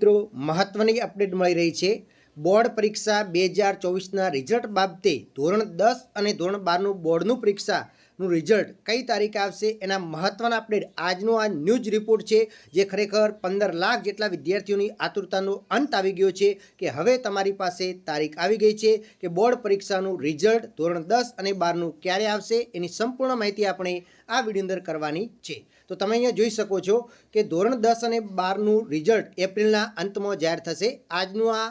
મિત્રો મહત્વની અપડેટ મળી રહી છે। બોર્ડ પરીક્ષા 2024ના રિઝલ્ટ બાબતે ધોરણ 10 અને ધોરણ 12નું બોર્ડનું પરીક્ષાનું રિઝલ્ટ કઈ તારીખે આવશે એના મહત્વના અપડેટ આજનો આ ન્યૂઝ રિપોર્ટ છે, જે ખરેખર 15 લાખ જેટલા વિદ્યાર્થીઓની આતુરતાનો અંત આવી ગયો છે કે હવે તમારી પાસે તારીખ આવી ગઈ છે કે બોર્ડ પરીક્ષાનું રિઝલ્ટ ધોરણ 10 અને 12નું ક્યારે આવશે એની સંપૂર્ણ માહિતી આપણે આ વિડીયો અંદર કરવાની છે। તો તમે અહીંયા જોઈ શકો છો કે ધોરણ 10 અને 12નું રિઝલ્ટ એપ્રિલના અંતમાં જાહેર થશે। આજનું આ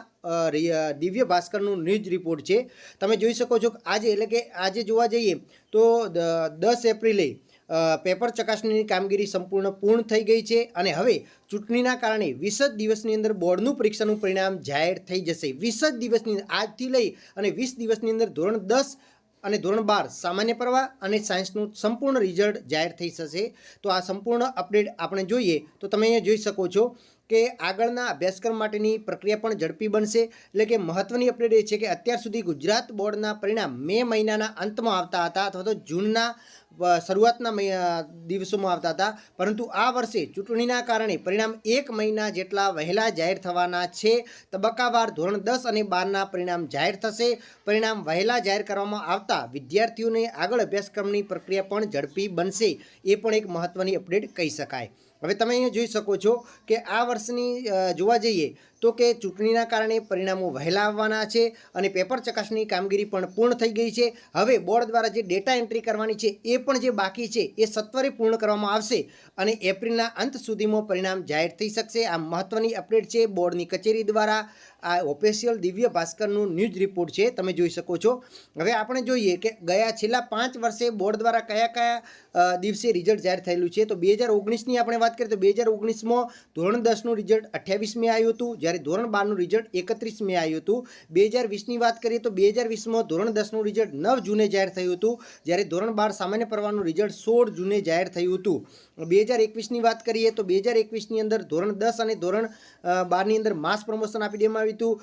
દિવ્ય ભાસ્કરનું ન્યૂઝ રિપોર્ટ છે। તમે જોઈ શકો છો કે આજે એટલે કે આજે જોવા જઈએ તો 10 એપ્રિલે પેપર ચકાસણીની કામગીરી સંપૂર્ણ પૂર્ણ થઈ ગઈ છે અને હવે ચૂંટણીના કારણે 20 જ દિવસની અંદર બોર્ડનું પરીક્ષાનું પરિણામ જાહેર થઈ જશે। 20 જ દિવસની આજથી લઈ અને 20 દિવસની અંદર ધોરણ 10 અને ધોરણ 12 સામાન્ય પ્રવાહ અને સાયન્સનું સંપૂર્ણ રિઝલ્ટ જાહેર થઈ જશે। તો આ સંપૂર્ણ અપડેટ આપણે જોઈએ તો તમે અહીંયા જોઈ શકો છો કે આગળના અભ્યાસક્રમ માટેની પ્રક્રિયા પણ ઝડપી બનશે। એટલે કે મહત્વની અપડેટ એ છે કે અત્યાર સુધી ગુજરાત બોર્ડના પરિણામ મે મહિનાના અંતમાં આવતા હતા અથવા તો જૂનના શરૂઆતના દિવસોમાં આવતા હતા, પરંતુ આ વર્ષે ચૂંટણીના કારણે પરિણામ 1 મહિના જેટલા વહેલા જાહેર થવાના છે। તબક્કાવાર ધોરણ 10 અને 12ના પરિણામ જાહેર થશે। પરિણામ વહેલા જાહેર કરવામાં આવતા વિદ્યાર્થીઓને આગળ અભ્યાસક્રમની પ્રક્રિયા પણ ઝડપી બનશે, એ પણ એક મહત્વની અપડેટ કહી શકાય। હવે તમે અહીંયા જોઈ શકો છો કે આ વર્ષની જોવા જઈએ તો કે ચૂંટણીના કારણે પરિણામો વહેલા આવવાના છે અને પેપર ચકાસણી કામગીરી પણ પૂર્ણ થઈ ગઈ છે। હવે બોર્ડ દ્વારા જે ડેટા એન્ટ્રી કરવાની છે એ પણ જે બાકી છે એ સત્વરે પૂર્ણ કરવામાં આવશે અને એપ્રિલના અંત સુધીમાં પરિણામ જાહેર થઈ શકશે। આ મહત્વની અપડેટ છે બોર્ડની કચેરી દ્વારા। આ ઓફિશિયલ દિવ્ય ભાસ્કરનું ન્યૂઝ રિપોર્ટ છે, તમે જોઈ શકો છો। હવે આપણે જોઈએ કે ગયા છેલ્લા 5 વર્ષે બોર્ડ દ્વારા કયા દિવસે રિઝલ્ટ જાહેર થયેલું છે। તો 2019ની આપણે વાત કરીએ તો 2019માં ધોરણ 10નું રિઝલ્ટ 28 મે આવ્યું હતું, જ્યારે ધોરણ 12નું રિઝલ્ટ 31 મે આવ્યું હતું। 2020ની વાત કરીએ તો 2020માં ધોરણ 10નું રિઝલ્ટ 9 જૂને જાહેર થયું હતું, જ્યારે ધોરણ 12 સામાન્ય પ્રવાહનું રિઝલ્ટ 16 જૂને જાહેર થયું હતું। 2021ની વાત કરીએ તો 2021ની અંદર ધોરણ 10 અને ધોરણ 12ની અંદર માસ પ્રમોશન આપી દેવામાં આવ્યું હતું,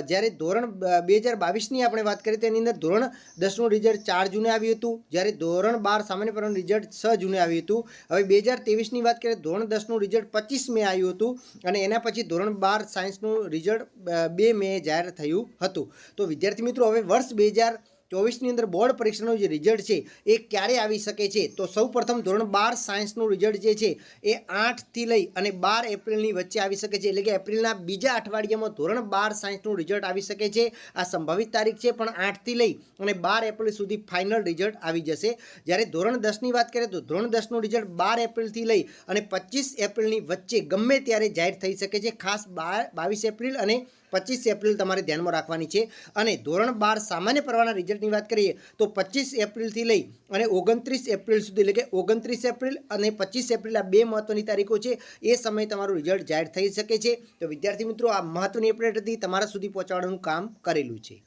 જ્યારે ધોરણ 2022ની આપણે વાત કરીએ તો એની અંદર ધોરણ 10નું રિઝલ્ટ 4 જૂને આવ્યું હતું, જ્યારે ધોરણ 12 સામાન્ય પ્રવાહનું રિઝલ્ટ 6 જૂને આવ્યું હતું। હવે 2023ની વાત કરીએ ધોરણ 10નું રિઝલ્ટ 25 મે આવ્યું હતું અને એના પછી ધોરણ 12 સાયન્સનું રિઝલ્ટ 2 મે જાહેર થયું હતું। તો વિદ્યાર્થી મિત્રો હવે વર્ષ 2024ની અંદર બોર્ડ પરીક્ષાનું જે રિઝલ્ટ છે એ ક્યારે આવી શકે છે? તો સૌપ્રથમ ધોરણ 12 સાયન્સનું રિઝલ્ટ જે છે એ 8થી લઈ અને 12 એપ્રિલની વચ્ચે આવી શકે છે। એટલે કે એપ્રિલના બીજા અઠવાડિયામાં ધોરણ 12 સાયન્સનું રિઝલ્ટ આવી શકે છે। આ સંભવિત તારીખ છે, પણ 8થી લઈ અને 12 એપ્રિલ સુધી ફાઇનલ રિઝલ્ટ આવી જશે। જ્યારે ધોરણ 10ની વાત કરીએ તો ધોરણ 10નું રિઝલ્ટ 12 એપ્રિલથી લઈ અને 25 એપ્રિલની વચ્ચે ગમે ત્યારે જાહેર થઈ શકે છે। ખાસ 22 એપ્રિલ અને 25 એપ્રિલ તમારે ધ્યાનમાં રાખવાની છે। અને ધોરણ 12 સામાન્ય પ્રવાહના રિઝલ્ટની વાત કરીએ તો 25 એપ્રિલથી લઈ અને 29 એપ્રિલ સુધી, એટલે કે 29 એપ્રિલ અને 25 એપ્રિલ આ બે મહત્વની તારીખો છે, એ સમયે તમારું રિઝલ્ટ જાહેર થઈ શકે છે। તો વિદ્યાર્થી મિત્રો આ મહત્વની અપડેટ હતી, તમારા સુધી પહોંચાડવાનું કામ કરેલું છે।